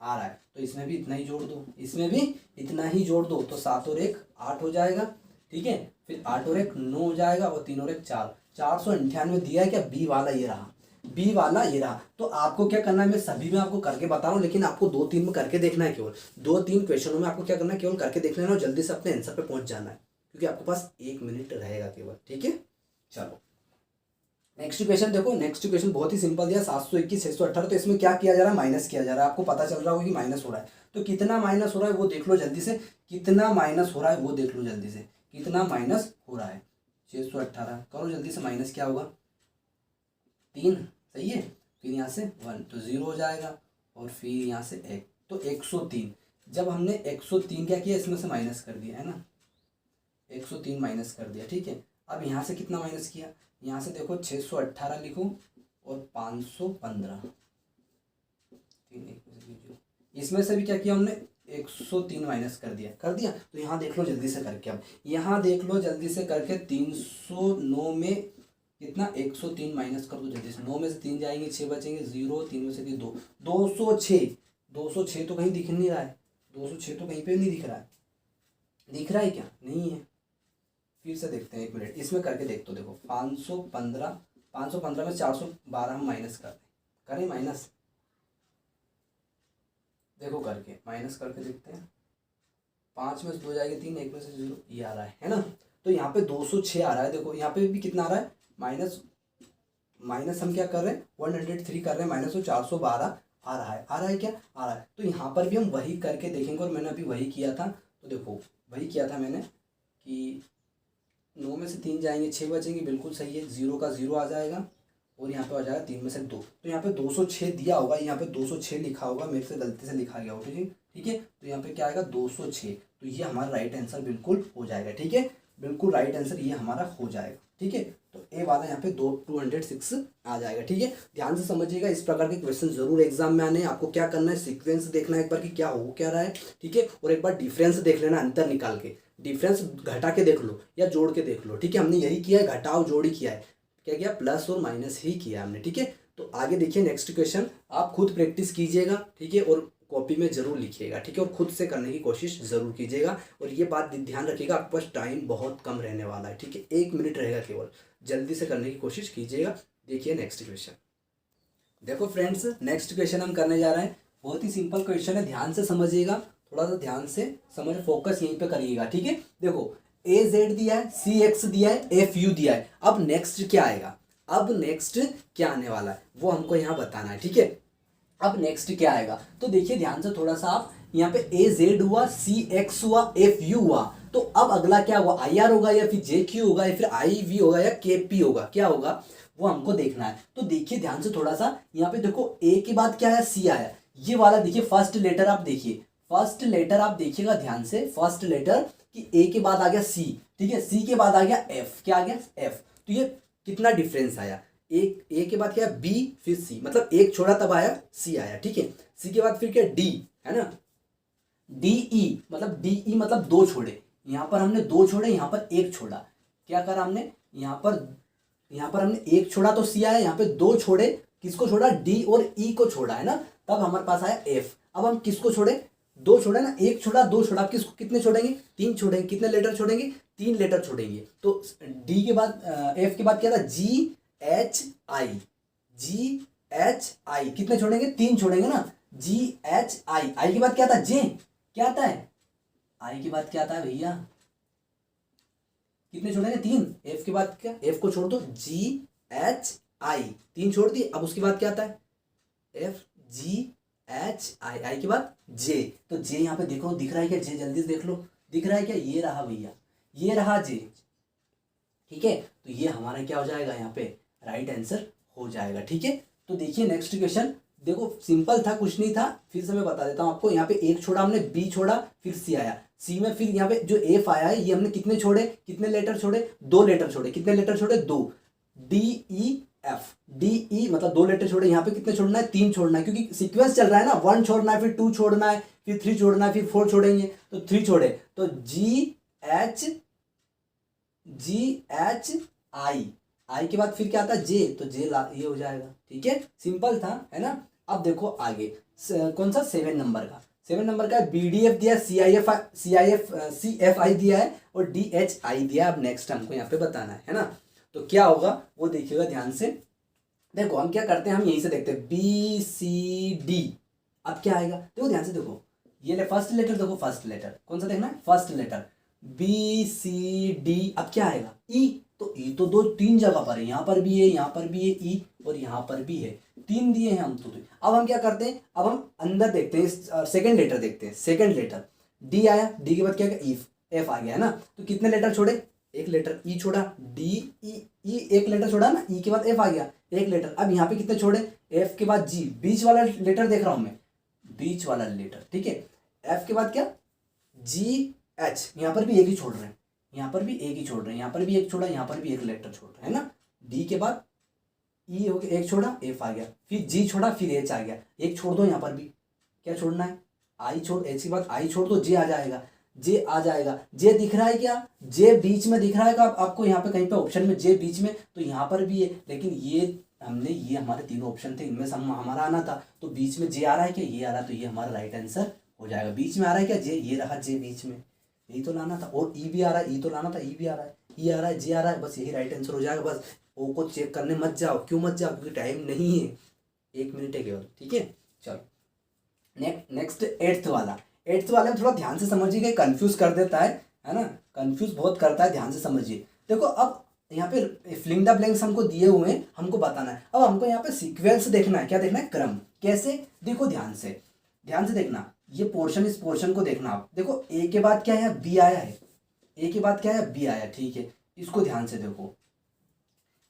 आ रहा है। तो इसमें भी इतना ही जोड़ दो, इसमें भी इतना ही जोड़ दो, तो 7 और 1 8 हो जाएगा, ठीक है, फिर 8 और 1 9 हो जाएगा, और 3 और 1 4, 498 दिया है क्या, बी वाला ये रहा, बी वाला ये रहा। तो आपको क्या करना है, मैं सभी में आपको करके बता रहा हूँ, लेकिन आपको 2-3 में करके देखना है, केवल 2-3 क्वेश्चनों में आपको क्या करना है, केवल करके देखना है और जल्दी से अपने आंसर पे पहुंच जाना है, क्योंकि आपके पास 1 मिनट रहेगा केवल, ठीक है। चलो नेक्स्ट क्वेश्चन देखो, नेक्स्ट क्वेश्चन बहुत ही सिंपल दिया, 721 618, तो इसमें क्या किया जा रहा है, माइनस किया जा रहा है, आपको पता चल रहा होगा कि माइनस हो रहा है, तो कितना माइनस हो रहा है वो देख लो जल्दी से, कितना माइनस हो रहा है वो देख लो जल्दी से, कितना माइनस हो रहा है, 618 करो जल्दी से, माइनस क्या होगा, 3, सही है, फिर यहाँ से 1 तो 0 हो जाएगा, और फिर यहाँ से 1 तो 103, जब हमने 103 क्या किया, इसमें से माइनस कर दिया है ना, 103 माइनस कर दिया, ठीक है। अब यहाँ से कितना माइनस किया, यहाँ से देखो 618 लिखो और 515, इसमें से भी क्या किया हमने, 103 माइनस कर दिया, तो यहाँ देख लो जल्दी से करके, अब यहाँ देख लो जल्दी से करके, 309 में कितना, 103 माइनस कर दो जल्दी से, 9 में से 3 जाएंगे, 6 बचेंगे, 0 3 में से 2, 206, 206 तो कहीं दिख नहीं रहा है, 206 तो कहीं पे नहीं दिख रहा है, दिख रहा है क्या, नहीं है, फिर से देखते हैं, 1 मिनट इसमें करके देखते हो, देखो 515 में 412 हम माइनस करें माइनस, देखो करके माइनस करके देखते हैं, 5 में से 2 जाएगी 3, 1 में से 0, ये आ रहा है ना, तो यहाँ पे 206 आ रहा है, देखो यहाँ पे भी कितना आ रहा है, माइनस हम क्या कर रहे हैं, 103 कर रहे हैं माइनस, तो 412 आ रहा है क्या, आ रहा है। तो यहाँ पर भी हम वही करके देखेंगे, और मैंने अभी वही किया था, तो देखो वही किया था मैंने कि 9 में से 3 जाएंगे, 6 बचेंगे, बिल्कुल सही है, 0 का 0 आ जाएगा, और यहाँ पे आ जाएगा 3 में से 2, तो यहाँ पे 206 दिया होगा, यहाँ पे 206 लिखा होगा, मेरे से गलती से लिखा गया होगा, ठीक है, तो यहाँ पे क्या आएगा 206, तो ये हमारा राइट आंसर बिल्कुल हो जाएगा, ठीक है, बिल्कुल राइट आंसर ये हमारा हो जाएगा, ठीक है, तो ए वाला यहाँ पे 206 आ जाएगा, ठीक है। ध्यान से समझिएगा, इस प्रकार के क्वेश्चन जरूर एग्जाम में आने हैं, आपको क्या करना है, सीक्वेंस देखना है एक बार कि क्या हो क्या रहा है, ठीक है, और एक बार डिफरेंस देख लेना, अंतर निकाल के, डिफरेंस घटा के देख लो या जोड़ के देख लो, ठीक है, हमने यही किया है, घटाओ जोड़ ही किया है, क्या किया, प्लस और माइनस ही किया हमने, ठीक है। तो आगे देखिए नेक्स्ट क्वेश्चन, आप खुद प्रैक्टिस कीजिएगा, ठीक है, और कॉपी में जरूर लिखिएगा, ठीक है, और खुद से करने की कोशिश जरूर कीजिएगा, और ये बात ध्यान रखिएगा, आपके पास टाइम बहुत कम रहने वाला है, ठीक है, 1 मिनट रहेगा केवल, जल्दी से करने की कोशिश कीजिएगा। देखिए नेक्स्ट क्वेश्चन, देखो फ्रेंड्स नेक्स्ट क्वेश्चन हम करने जा रहे हैं, बहुत ही सिंपल क्वेश्चन है, ध्यान से समझिएगा, थोड़ा सा ध्यान से समझ, फोकस यहीं पे करिएगा, ठीक है। देखो AZ दिया है, CX दिया है, FU दिया है, अब नेक्स्ट क्या आएगा, अब नेक्स्ट क्या आने वाला है वो हमको यहाँ बताना है, ठीक है। अब नेक्स्ट क्या आएगा, तो देखिए ध्यान से थोड़ा सा, आप यहाँ पे AZ हुआ, CX हुआ, FU हुआ, तो अब अगला क्या हुआ, IR होगा या फिर JQ होगा या फिर IV होगा या KP होगा, क्या होगा वो हमको देखना है। तो देखिए ध्यान से थोड़ा सा, यहाँ पे देखो A के बाद क्या आया, C आया, ये वाला देखिए फर्स्ट लेटर आप देखिए, फर्स्ट लेटर आप देखिएगा ध्यान से, फर्स्ट लेटर कि A के बाद आ गया C, ठीक है, C के बाद आ गया F, क्या आ गया F, तो ये कितना डिफरेंस आया, एक A के बाद क्या B फिर C, मतलब एक छोड़ा तब आया C आया, ठीक है, C के बाद फिर क्या D है ना, DE मतलब DE मतलब 2 छोड़े, यहाँ पर हमने 2 छोड़े, यहाँ पर 1 छोड़ा, क्या करा हमने, यहाँ पर हमने 1 छोड़ा तो C आया, यहाँ पे 2 छोड़े, किसको छोड़ा, D और E को छोड़ा है ना, तब हमारे पास आया F। अब हम किसको छोड़े, 2 छोड़े ना, 1 छोड़ा 2 छोड़ा, आप किसको कितने छोड़ेंगे, 3 छोड़ेंगे, कितने लेटर छोड़ेंगे, 3 लेटर छोड़ेंगे, तो D के बाद F के बाद क्या था, GHI, GHI कितने छोड़ेंगे, 3 छोड़ेंगे ना, GHI, I के बाद क्या था, J, क्या आता है, I के बाद क्या आता है भैया, कितने छोड़ेंगे, 3, F के बाद क्या, F को छोड़ दो, GHI 3 छोड़ दी, अब उसके बाद क्या आता है, FGHI, I के बाद J, तो J यहाँ पे देखो दिख रहा है क्या, J जल्दी से देख लो, दिख रहा है क्या, ये रहा भैया, ये रहा J, ठीक है, तो ये हमारा क्या हो जाएगा, यहाँ पे राइट आंसर हो जाएगा, ठीक है। तो देखिए नेक्स्ट क्वेश्चन, देखो सिंपल था, कुछ नहीं था, फिर से मैं बता देता हूँ आपको। यहाँ पे एक छोड़ा हमने, बी छोड़ा, फिर सी आया, सी में फिर यहाँ पे जो एफ आया है, ये हमने कितने छोड़े, कितने लेटर छोड़े, 2 लेटर छोड़े। कितने लेटर छोड़े, 2। D E F, D E मतलब 2 लेटर छोड़े। यहाँ पे कितने छोड़ना है, 3 छोड़ना है, क्योंकि सीक्वेंस चल रहा है ना, 1 छोड़ना है, फिर 2 छोड़ना है, फिर 3 छोड़ना है, फिर 4 छोड़ेंगे, तो 3 छोड़े, तो जी एच आई, आई के बाद फिर क्या आता है, जे, तो जे ये हो जाएगा। ठीक है, सिंपल था, है ना। अब देखो आगे कौन सा, 7 नंबर का, 7 नंबर का बी डी एफ दिया, सी एफ आई दिया है, और डी एच आई दिया है। अब नेक्स्ट हमको यहाँ पे बताना है ना, तो क्या होगा वो देखिएगा ध्यान से। देखो हम क्या करते हैं, हम यहीं से देखते हैं, बी सी डी। अब क्या आएगा, देखो ध्यान से देखो, ये फर्स्ट लेटर, देखो फर्स्ट लेटर कौन सा देखना है, first letter, B C D. अब क्या आएगा, ई, तो ई तो 3 जगह पर है, यहाँ पर भी है, यहाँ पर भी है ई, और यहाँ पर भी है, 3 दिए हैं हम तो। अब हम क्या करते हैं, अब हम अंदर देखते हैं, सेकंड लेटर देखते हैं। सेकंड लेटर डी आया, डी के बाद क्या आएगा, ई, एफ आ गया है ना, तो कितने लेटर छोड़े, 1 लेटर, ई छोड़ा, डी ई 1 लेटर छोड़ा ना, ई के बाद एफ आ गया, 1 लेटर। अब यहाँ पे कितने छोड़े, एफ के बाद जी, बीच वाला लेटर देख रहा हूं मैं, बीच वाला लेटर, ठीक है। एफ के बाद क्या, जी एच, यहाँ पर भी एक ही छोड़ रहे हैं, यहाँ पर भी एक ही छोड़ रहे हैं, यहाँ पर भी एक छोड़ा, यहाँ पर भी एक लेटर छोड़ रहे हैं ना। डी के बाद ई हो गया, एक छोड़ा, एफ आ गया, फिर जी छोड़ा, फिर एच आ गया, एक छोड़ दो, यहाँ पर भी क्या छोड़ना है, आई छोड़, एच के बाद आई छोड़ दो, जे आ जाएगा, जे आ जाएगा। जे दिख रहा है क्या, जे बीच में दिख रहा है क्या आपको, यहाँ पे कहीं पे ऑप्शन में जे बीच में, तो यहाँ पर भी है, लेकिन ये हमने, ये हमारे 3 ऑप्शन थे, इनमें से हमारा आना था, तो बीच में जे आ रहा है क्या, ये आ रहा है, तो ये हमारा राइट आंसर हो जाएगा। बीच में आ रहा है क्या, जे, ये रहा जे बीच में, यही तो लाना था। और ई भी आ रहा है, ई तो लाना था, ई भी आ रहा है, ई आ रहा है, जे आ रहा है, बस यही राइट आंसर हो जाएगा। बस ओ को चेक करने मत जाओ, क्यों मत जाओ, क्योंकि टाइम नहीं है, 1 मिनट है केवल। ठीक है, चलो नेक्स्ट 8th वाला। 8th वाले में थोड़ा ध्यान से समझिए, कंफ्यूज कर देता है ना, कंफ्यूज बहुत करता है, ध्यान से समझिए। देखो अब यहाँ पे फिलिंग द ब्लैंक्स हमको दिए हुए हैं, हमको बताना है। अब हमको यहाँ पे सीक्वेंस देखना है, क्या देखना है, क्रम। कैसे, देखो ध्यान से देखना, ये पोर्शन, इस पोर्शन को देखना आप। देखो ए के बाद क्या है, बी आया है, ए के बाद क्या है, बी आया, ठीक है। इसको ध्यान से देखो,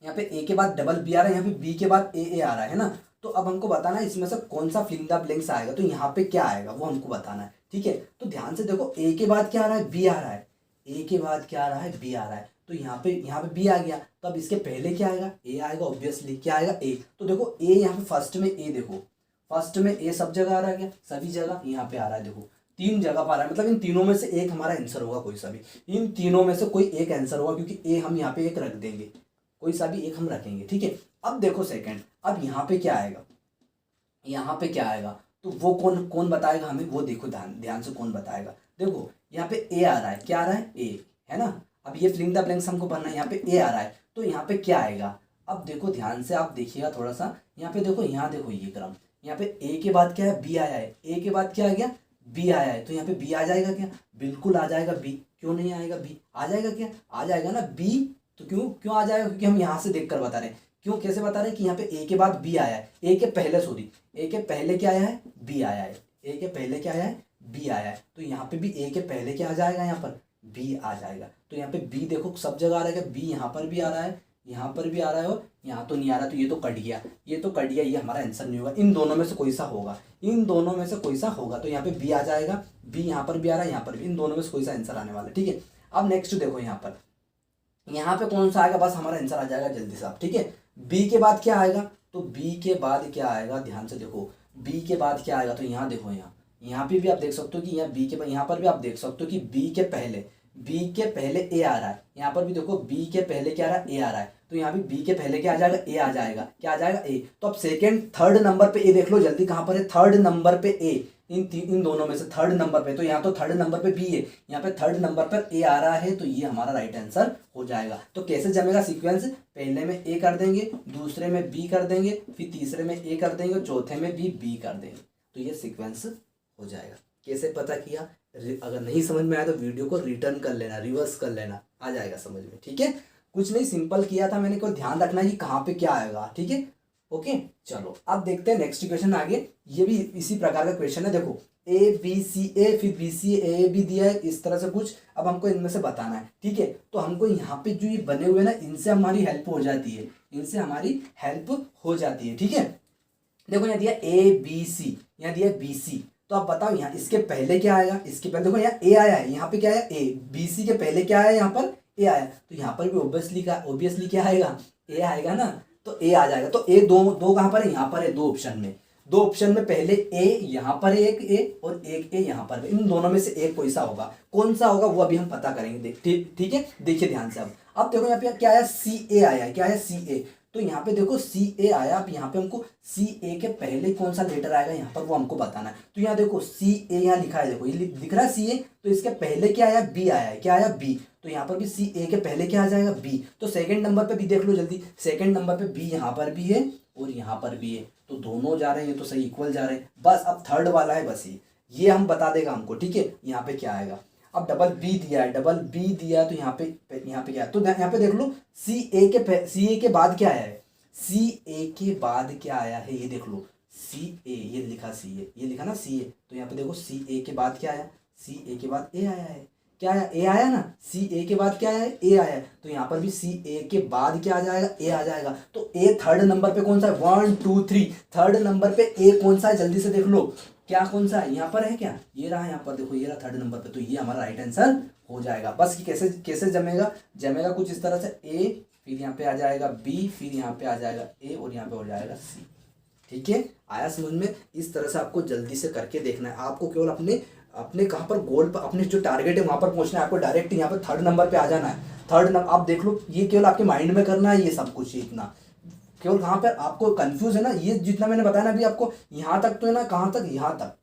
यहाँ पे ए के बाद डबल बी आ रहा है, यहाँ पे बी के बाद ए आ रहा है ना। तो अब हमको बताना है इसमें से कौन सा फिलिंग द ब्लैंक्स आएगा, तो यहाँ पे क्या आएगा वो हमको बताना है। ठीक है, तो ध्यान से देखो, ए के बाद क्या आ रहा है, बी आ रहा है, ए के बाद क्या आ रहा है, बी आ रहा है, तो यहाँ पे बी आ गया, तो अब इसके पहले क्या आएगा, ए आएगा, ऑब्वियसली क्या आएगा, ए। तो देखो ए यहाँ पे फर्स्ट में ए, देखो फर्स्ट में ए सब जगह आ रहा है क्या, सभी जगह यहाँ पे आ रहा है, देखो 3 जगह पर आ रहा है, मतलब इन तीनों में से एक हमारा आंसर होगा, कोई सा भी, इन तीनों में से कोई एक आंसर होगा, क्योंकि ए हम यहाँ पे एक रख देंगे, कोई सा भी एक हम रखेंगे। ठीक है, अब देखो सेकंड, अब यहाँ पे क्या आएगा, यहाँ पे क्या आएगा, तो वो कौन बताएगा हमें, वो देखो ध्यान से कौन बताएगा। देखो यहाँ पे ए आ रहा है, क्या आ रहा है, ए, है ना। अब ये फिलिंग द ब्लैंक्स हमको भरना है, यहाँ पे ए आ रहा है, तो यहाँ पे क्या आएगा। अब देखो ध्यान से आप देखिएगा थोड़ा सा, यहाँ पे देखो, यहाँ देखो ये क्रम, यहाँ पे ए के बाद क्या है, बी आया है, ए के बाद क्या आ गया, बी आया है, तो यहाँ पे बी आ जाएगा क्या, बिल्कुल आ जाएगा बी, क्यों नहीं आएगा, बी आ जाएगा क्या, आ जाएगा ना बी। तो क्यों आ जाएगा, क्योंकि हम यहाँ से देख कर बता रहे हैं। क्यों, कैसे बता रहे हैं कि यहाँ पे ए के बाद बी आया है, ए के पहले सॉरी, ए के पहले क्या आया है, बी आया है, ए के पहले क्या आया है, बी आया है, तो यहाँ पे भी ए के पहले क्या आ जाएगा, यहाँ पर बी आ जाएगा। तो यहाँ पे बी देखो सब जगह आ रहा है, बी यहाँ पर भी आ रहा है, यहाँ पर भी आ रहा है, और यहाँ तो नहीं आ रहा, तो ये तो कट गया, ये तो कट गया, ये हमारा आंसर नहीं होगा। इन दोनों में से कोई सा होगा, इन दोनों में से कोई सा होगा, तो यहाँ पे बी आ जाएगा, बी यहाँ पर भी आ रहा है, यहाँ पर भी, इन दोनों में से कोई सा आंसर आने वाला है। ठीक है, अब नेक्स्ट देखो, यहाँ पे कौन सा आएगा, बस हमारा आंसर आ जाएगा जल्दी से आप। ठीक है, बी के बाद क्या आएगा, तो बी के बाद क्या आएगा, ध्यान से देखो, बी के बाद क्या आएगा, तो यहाँ देखो, यहाँ पे भी आप देख सकते हो कि यहाँ बी के बाद, यहाँ पर भी आप देख सकते हो कि बी के पहले ए आ रहा है, यहाँ पर भी देखो बी के पहले क्या आ रहा है, ए आ रहा है, तो यहाँ भी बी के पहले क्या आ जाएगा, ए आ जाएगा, क्या आ जाएगा, ए। तो अब सेकंड थर्ड नंबर पे ए देख लो जल्दी, कहाँ पर है, थर्ड नंबर पे ए, इन दोनों में से थर्ड नंबर पे, तो यहाँ तो थर्ड नंबर पे बी है, यहाँ पे थर्ड नंबर पर ए आ रहा है, तो ये हमारा राइट आंसर हो जाएगा। तो कैसे जमेगा सीक्वेंस, पहले में ए कर देंगे, दूसरे में बी कर देंगे, फिर तीसरे में ए कर देंगे, चौथे में भी बी कर देंगे, तो ये सीक्वेंस हो जाएगा। कैसे पता किया, अगर नहीं समझ में आया तो वीडियो को रिटर्न कर लेना, रिवर्स कर लेना, आ जाएगा समझ में। ठीक है, कुछ नहीं, सिंपल किया था मैंने, को ध्यान रखना है कि कहाँ पे क्या आएगा। ठीक है, ओके, चलो अब देखते हैं नेक्स्ट क्वेश्चन आगे। ये भी इसी प्रकार का क्वेश्चन है, देखो ए बी सी ए, फिर बी सी ए बी दिया है, इस तरह से कुछ। अब हमको इनमें से बताना है। ठीक है, तो हमको यहाँ पे जो ये बने हुए ना, इनसे हमारी हेल्प हो जाती है, इनसे हमारी हेल्प हो जाती है। ठीक है, देखो यहाँ दिया ए बी सी, यहाँ दिया बी सी, तो आप बताओ यहाँ इसके पहले क्या आएगा, इसके पहले देखो यहाँ ए आया है, यहाँ पे क्या आया ए, बी सी के पहले क्या आया यहाँ पर ए आया, तो यहाँ पर भी ऑब्वियसली क्या आएगा, ए आएगा ना, तो ए आ जाएगा। तो ए दो दो कहाँ पर है, यहाँ पर है, दो ऑप्शन में, दो ऑप्शन में पहले ए यहाँ पर है एक ए और एक ए यहाँ पर है, इन दोनों में से एक कोई सा होगा, कौन सा होगा वो अभी हम पता करेंगे। ठीक है, देखिए ध्यान से। अब देखो यहाँ पे क्या आया, सी ए आया, क्या आया सी ए, तो यहाँ पे देखो सी ए आया, अब यहाँ पे हमको सी ए के पहले कौन सा लेटर आएगा यहाँ पर वो हमको बताना है। तो यहाँ देखो सी ए यहाँ लिखा है, देखो ये दिख रहा है सी ए, तो इसके पहले क्या आया, बी आया है, क्या आया बी, तो यहाँ पर भी सी ए के पहले क्या आ जाएगा बी, तो सेकंड नंबर पे भी देख लो जल्दी, सेकंड नंबर पे बी यहाँ पर भी है और यहाँ पर भी है, तो दोनों जा रहे हैं, तो सही इक्वल जा रहे हैं। बस अब थर्ड वाला है, बस ये हम बता देगा हमको। ठीक है, यहाँ पे क्या आएगा, अब डबल बी दिया है, डबल बी दिया है, तो यहाँ पे क्या है, तो यहाँ पे देख लो सी ए के बाद क्या आया है, सी ए के बाद क्या आया है, ये देख लो सी ए, ये लिखा सी ए, ये लिखा ना सी ए, तो यहाँ पे देखो सी ए के बाद क्या आया, सी ए के बाद ए आया है, क्या आया ए आया ना, सी ए के बाद क्या आया है ए आया है, तो यहाँ पर भी सी ए के बाद क्या आ जाएगा ए आ जाएगा। तो ए थर्ड नंबर पे कौन सा है, 1 2 3, थर्ड नंबर पे ए कौन सा है, जल्दी से देख लो क्या कौन सा है, यहाँ पर है क्या, ये रहा, यहाँ पर देखो ये रहा थर्ड नंबर पे, तो ये हमारा राइट आंसर हो जाएगा। बस ये कैसे कैसे जमेगा कुछ इस तरह से, ए फिर यहाँ पे आ जाएगा बी, फिर यहाँ पे आ जाएगा ए और यहाँ पे हो जाएगा सी। ठीक है, आया समझ में। इस तरह से आपको जल्दी से करके देखना है, आपको केवल अपने अपने कहाँ पर गोल पर, अपने जो टारगेट है वहाँ पर पहुँचना है, आपको डायरेक्ट यहाँ पर थर्ड नंबर पे आ जाना है। थर्ड नंबर आप देख लो, ये केवल आपके माइंड में करना है, ये सब कुछ इतना केवल कहाँ पर आपको कंफ्यूज है ना, ये जितना मैंने बताया ना अभी आपको, यहाँ तक तो है ना, कहाँ तक, यहाँ तक,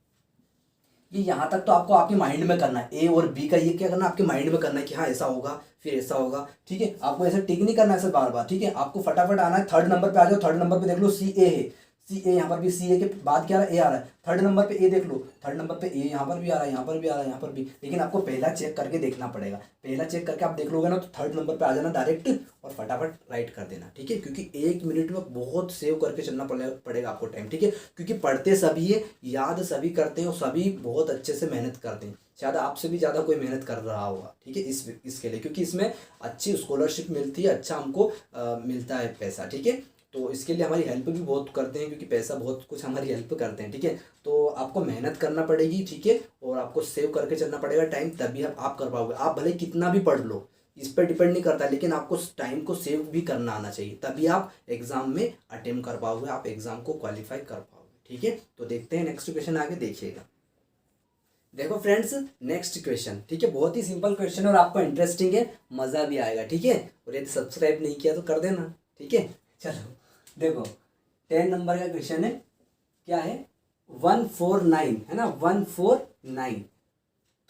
ये यहाँ तक तो आपको आपके माइंड में करना है, ए और बी का ये क्या करना है, आपके माइंड में करना है कि हाँ ऐसा होगा फिर ऐसा होगा। ठीक है, आपको ऐसे टिक नहीं करना है ऐसे बार बार। ठीक है, आपको फटाफट आना है, थर्ड नंबर पे आ जाओ, थर्ड नंबर पे देख लो सी ए है, सी ए, यहाँ पर भी सी ए के बाद क्या आ रहा है ए आ रहा है, थर्ड नंबर पे ए देख लो, थर्ड नंबर पे ए यहाँ पर भी आ रहा है, यहाँ पर भी आ रहा है, यहाँ पर भी, लेकिन आपको पहला चेक करके देखना पड़ेगा, पहला चेक करके आप देख लोगे ना तो थर्ड नंबर पे आ जाना डायरेक्ट और फटाफट राइट कर देना। ठीक है, क्योंकि 1 मिनट में बहुत सेव करके चलना पड़ेगा आपको टाइम। ठीक है, क्योंकि पढ़ते सभी है, याद सभी करते हैं और सभी बहुत अच्छे से मेहनत करते हैं, शायद आपसे भी ज़्यादा कोई मेहनत कर रहा होगा। ठीक है, इसके लिए, क्योंकि इसमें अच्छी स्कॉलरशिप मिलती है, अच्छा हमको मिलता है पैसा। ठीक है, तो इसके लिए हमारी हेल्प भी बहुत करते हैं, क्योंकि पैसा बहुत कुछ हमारी हेल्प करते हैं। ठीक है, तो आपको मेहनत करना पड़ेगी। ठीक है, और आपको सेव करके चलना पड़ेगा टाइम, तभी आप कर पाओगे। आप भले कितना भी पढ़ लो, इस पर डिपेंड नहीं करता, लेकिन आपको टाइम को सेव भी करना आना चाहिए, तभी आप एग्जाम में अटेम्प्ट कर पाओगे, आप एग्जाम को क्वालिफाई कर पाओगे। ठीक है, तो देखते हैं नेक्स्ट क्वेश्चन, आगे देखिएगा। देखो फ्रेंड्स, नेक्स्ट क्वेश्चन, ठीक है, बहुत ही सिंपल क्वेश्चन और आपको इंटरेस्टिंग है, मज़ा भी आएगा। ठीक है, और यदि सब्सक्राइब नहीं किया तो कर देना। ठीक है, चलो देखो 10 नंबर का क्वेश्चन है, क्या है 149 है ना, 149।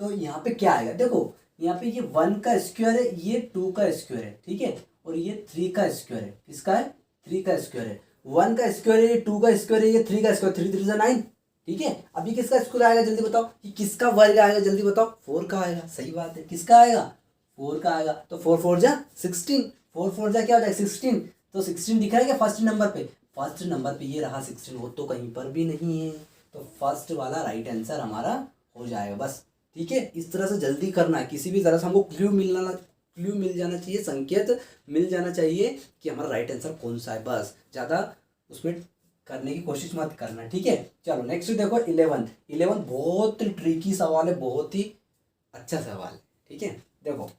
तो यहाँ पे क्या आएगा, देखो यहाँ पे ये 1 का स्क्वायर है, ये 2 का स्क्वायर है। ठीक है, और ये 3 का स्क्वायर है, किसका है 3 का स्क्वायर है, 1 का स्क्वायर है, ये 2 का स्क्वायर है, ये 3 का स्क्वायर, 3 3 जा 9। ठीक है, अभी किसका स्क्वायर आएगा जल्दी बताओ, कि किसका वर्ग आएगा जल्दी बताओ, 4 का आएगा। सही बात है, किसका आएगा 4 का आएगा, तो 4 4 जा 16, 4 4 जा क्या हो जाएगा 16, तो 16 दिख रहा है क्या फर्स्ट नंबर पे, फर्स्ट नंबर पे ये रहा 16, वो तो कहीं पर भी नहीं है, तो फर्स्ट वाला राइट आंसर हमारा हो जाएगा। बस ठीक है, इस तरह से जल्दी करना है, किसी भी तरह से हमको क्लू मिल जाना चाहिए, संकेत मिल जाना चाहिए कि हमारा राइट आंसर कौन सा है, बस ज़्यादा उसमें करने की कोशिश मत करना। ठीक है, चलो नेक्स्ट देखो 11 बहुत ट्रिकी सवाल है, बहुत ही अच्छा सवाल है। ठीक है, देखो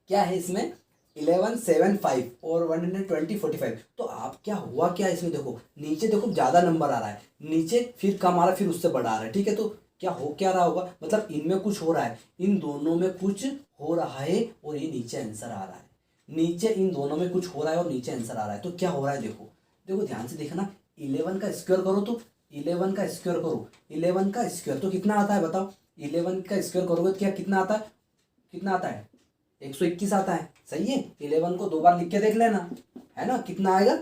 क्या है इसमें 11 7 5 और 120 45, तो आप क्या हुआ क्या इसमें, देखो नीचे देखो ज़्यादा नंबर आ रहा है, नीचे फिर कम आ रहा है, फिर उससे बड़ा आ रहा है। ठीक है, तो क्या हो क्या रहा होगा, मतलब इनमें कुछ हो रहा है, इन दोनों में कुछ हो रहा है और ये नीचे आंसर आ रहा है, नीचे इन दोनों में कुछ हो रहा है और नीचे आंसर आ रहा है। तो क्या हो रहा है, देखो देखो ध्यान से देखना, 11 का स्क्वायर करो तो 11 का स्क्वायर करो, 11 का स्क्वायर तो कितना आता है बताओ, 11 का स्क्वायर करोगे तो क्या कितना आता है, कितना आता है 121 आता है। सही है, 11 को 2 बार लिख के देख लेना, है ना, कितना आएगा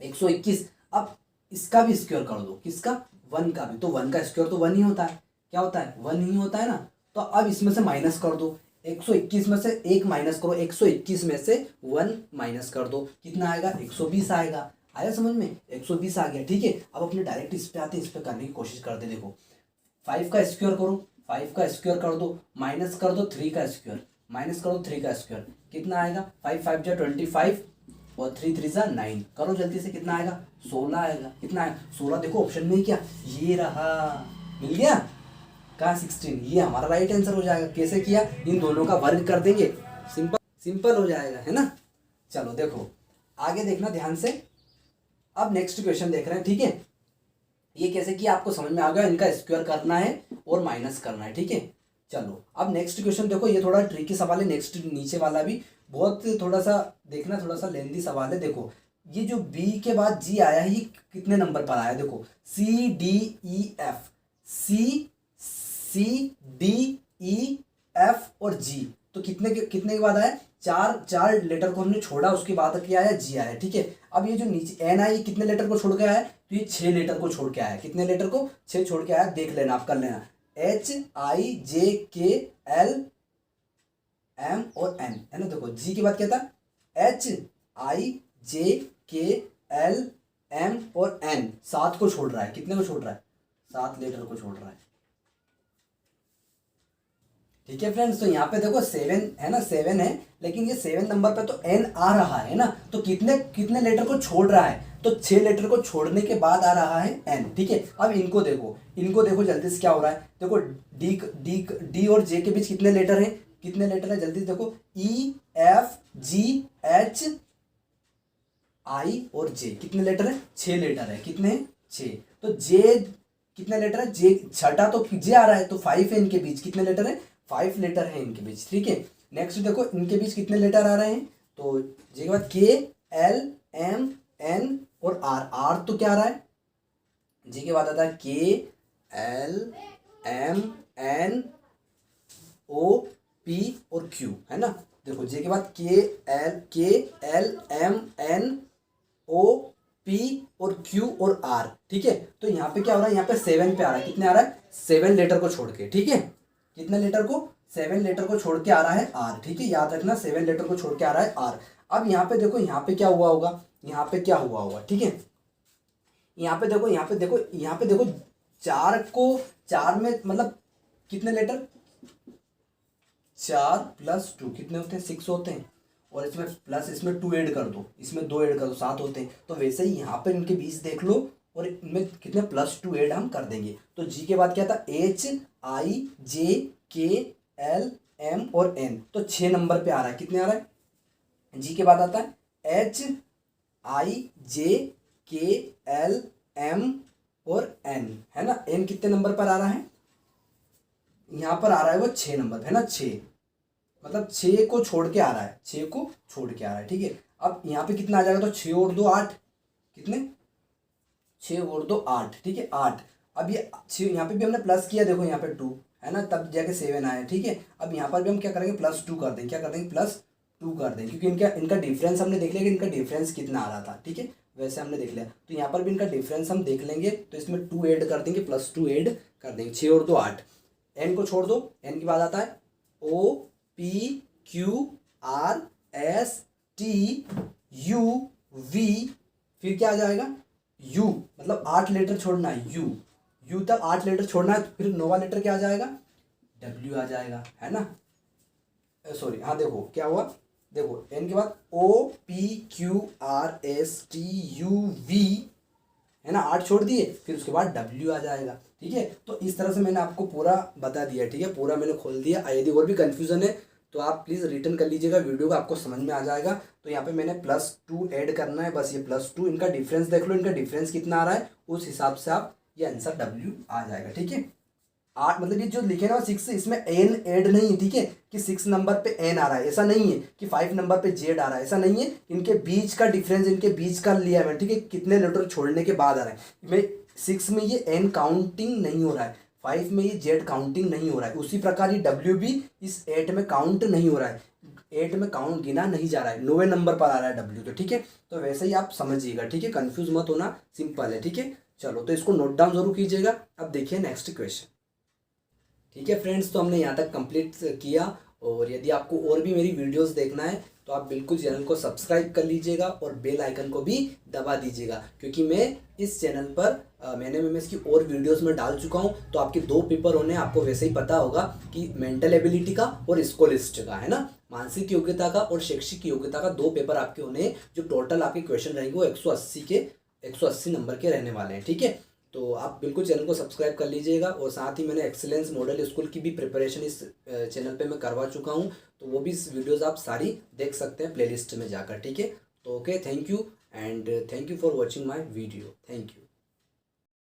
121। अब इसका भी स्क्वायर कर दो, किसका 1 का भी, तो 1 का स्क्वायर तो 1 ही होता है, क्या होता है 1 ही होता है ना। तो अब इसमें से माइनस कर दो, 121 में से 1 माइनस करो, 121 में से 1 माइनस कर दो, कितना आएगा 120 आएगा। आया समझ में, 120 आ गया। ठीक है, अब अपने डायरेक्ट इस पे आते हैं, इस पे करने की कोशिश करते, देखो 5 का स्क्वायर करो, 5 का स्क्वायर कर दो, माइनस कर दो 3 का स्क्वायर, माइनस करो 3 का स्क्वायर, कितना आएगा 5 5 जा 25, और 3 3 जा 9, करो जल्दी से, कितना आएगा 16 आएगा। कितना आएगा 16, देखो ऑप्शन में क्या ये रहा, मिल गया। कहाँ 16, ये हमारा राइट आंसर हो जाएगा। कैसे किया, इन दोनों का वर्ग कर देंगे, सिंपल सिंपल हो जाएगा, है ना। चलो देखो आगे देखना ध्यान से। अब नेक्स्ट क्वेश्चन देख रहे हैं, ठीक है। ये कैसे किया आपको समझ में आ गया, इनका स्क्वायर करना है और माइनस करना है, ठीक है। चलो अब नेक्स्ट क्वेश्चन देखो, ये थोड़ा ट्रिकी सवाल है। नेक्स्ट नीचे वाला भी बहुत थोड़ा सा देखना, थोड़ा सा लेंदी सवाल है। देखो ये जो बी के बाद जी आया है, ये कितने नंबर पर आया, देखो C D E F, C D E F और जी, तो कितने के बाद आया, चार लेटर को हमने छोड़ा, उसके बाद क्या आया, जी आया, ठीक है। अब ये जो नीचे एन आई कितने लेटर को छोड़ के आया है, तो ये 6 लेटर को छोड़ के आया है। कितने लेटर को, 6 छोड़ के आया, देख लेना आप, कर लेना। HIJKLM और N, है ना। देखो जी के बाद क्या था, HIJKLM और N, 7 को छोड़ रहा है। कितने को छोड़ रहा है, 7 लेटर को छोड़ रहा है, ठीक है फ्रेंड्स। तो यहाँ पे देखो 7 है ना, 7 है, लेकिन ये 7 नंबर पे तो N आ रहा है ना, तो कितने लेटर को छोड़ रहा है, तो 6 लेटर को छोड़ने के बाद आ रहा है N, ठीक है। अब इनको देखो जल्दी से क्या हो रहा है। देखो डी और जे के बीच कितने लेटर हैं, जल्दी से देखो, E F G H I और J, कितने लेटर है, 6 लेटर है। कितने हैं, 6। तो J कितने लेटर है, J छठा तो J आ रहा है, तो 5 है इनके बीच। कितने लेटर है, 5 लेटर है इनके बीच, ठीक है। नेक्स्ट देखो इनके बीच कितने लेटर आ रहे हैं, तो J के बाद K L M N और R तो क्या आ रहा है, J के बाद आता है K L M N O P और Q, है ना। देखो J के बाद K L M N O P और Q और R, ठीक है। तो यहाँ पे क्या हो रहा है, यहाँ पे 7 पे आ रहा है। कितने आ रहा है, 7 लेटर को छोड़ के, ठीक है। कितने लेटर को, 7 लेटर को छोड़ के आ रहा है R, ठीक है। याद रखना 7 लेटर को छोड़ के आ रहा है R। अब यहाँ पे देखो, यहाँ पे क्या हुआ होगा, यहाँ पे क्या हुआ होगा, ठीक है। यहाँ पे देखो 4 में मतलब कितने लेटर, 4 + 2 कितने होते हैं, 6 होते हैं। और इसमें प्लस, इसमें 2 ऐड कर दो, इसमें 2 ऐड कर दो, 7 होते हैं। तो वैसे ही यहाँ पे इनके बीच देख लो, और इनमें कितने +2 ऐड हम कर देंगे। तो जी के बाद क्या था, HIJKLM और N, तो 6 नंबर पे आ रहा है। कितने आ रहा है, जी के बाद आता है HIJKLM और N, है ना। N कितने नंबर पर आ रहा है, यहाँ पर आ रहा है वो 6 नंबर, है ना। 6 मतलब 6 को छोड़ के आ रहा है, 6 को छोड़ के आ रहा है, ठीक है। अब यहाँ पे कितना आ जाएगा, तो 6 और 2 8, कितने, 6 और 2 8, ठीक है, 8। अब ये 6, यहाँ पे भी हमने प्लस किया, देखो यहाँ पे 2 है ना, तब जाके 7 आया, ठीक है। अब यहाँ पर भी हम क्या करेंगे, +2 कर देंगे, क्या कर देंगे, +2 कर देंगे, क्योंकि इनका डिफरेंस हमने देख लिया कि इनका डिफरेंस कितना आ रहा था, ठीक है। वैसे हमने देख लिया, तो यहाँ पर भी इनका डिफरेंस हम देख लेंगे, तो इसमें 2 ऐड कर देंगे, +2 ऐड कर देंगे, 6 और 2 8। N को छोड़ दो, N के बाद आता है OPQRSTUV, फिर क्या आ जाएगा, U, मतलब 8 लेटर छोड़ना है, U तक 8 लेटर छोड़ना है। फिर 9वां लेटर क्या आ जाएगा, W आ जाएगा, है ना। सॉरी, हाँ देखो क्या हुआ, देखो N के बाद OPQRSTUV, है ना, 8 छोड़ दिए, फिर उसके बाद W आ जाएगा, ठीक है। तो इस तरह से मैंने आपको पूरा बता दिया, ठीक है, पूरा मैंने खोल दिया। यदि और भी कन्फ्यूज़न है तो आप प्लीज़ रिटर्न कर लीजिएगा वीडियो को, आपको समझ में आ जाएगा। तो यहाँ पे मैंने +2 ऐड करना है, बस ये +2, इनका डिफरेंस देख लो, इनका डिफरेंस कितना आ रहा है, उस हिसाब से आप ये आंसर W आ जाएगा, ठीक है। 8 मतलब ये जो लिखे ना 6, इसमें N ऐड नहीं है, ठीक है, कि 6 नंबर पे N आ रहा है, ऐसा नहीं है कि 5 नंबर पे Z आ रहा है, ऐसा नहीं है। इनके बीच का डिफरेंस, इनके बीच का लिया है, ठीक है, कितने लेटर छोड़ने के बाद आ रहा है। मैं 6 में ये N काउंटिंग नहीं हो रहा है, 5 में ये Z काउंटिंग नहीं हो रहा है, उसी प्रकार ये W भी इस 8 में काउंट नहीं हो रहा है, 8 में काउंट गिना नहीं जा रहा है, 9वें नंबर पर आ रहा है W, तो ठीक है। तो वैसे ही आप समझिएगा, ठीक है, कंफ्यूज मत होना, सिंपल है, ठीक है। चलो तो इसको नोट डाउन जरूर कीजिएगा। अब देखिए नेक्स्ट क्वेश्चन, ठीक है फ्रेंड्स। तो हमने यहाँ तक कंप्लीट किया, और यदि आपको और भी मेरी वीडियोस देखना है तो आप बिल्कुल चैनल को सब्सक्राइब कर लीजिएगा और बेल आइकन को भी दबा दीजिएगा, क्योंकि मैं इस चैनल पर मैंने की और वीडियोस में डाल चुका हूँ। तो आपके 2 पेपर होने, आपको वैसे ही पता होगा कि मेंटल एबिलिटी का और स्कोलिस्ट का, है ना। मानसिक योग्यता का और शैक्षिक योग्यता का 2 पेपर आपके होने हैं, जो टोटल आपके क्वेश्चन रहेंगे वो 180 नंबर के रहने वाले हैं। ठीक है, तो आप बिल्कुल चैनल को सब्सक्राइब कर लीजिएगा। और साथ ही मैंने एक्सीलेंस मॉडल स्कूल की भी प्रिपरेशन इस चैनल पे मैं करवा चुका हूँ, तो वो भी वीडियोज़ आप सारी देख सकते हैं प्लेलिस्ट में जाकर। ठीक है, तो okay, thank you and thank you for watching my video. Thank you.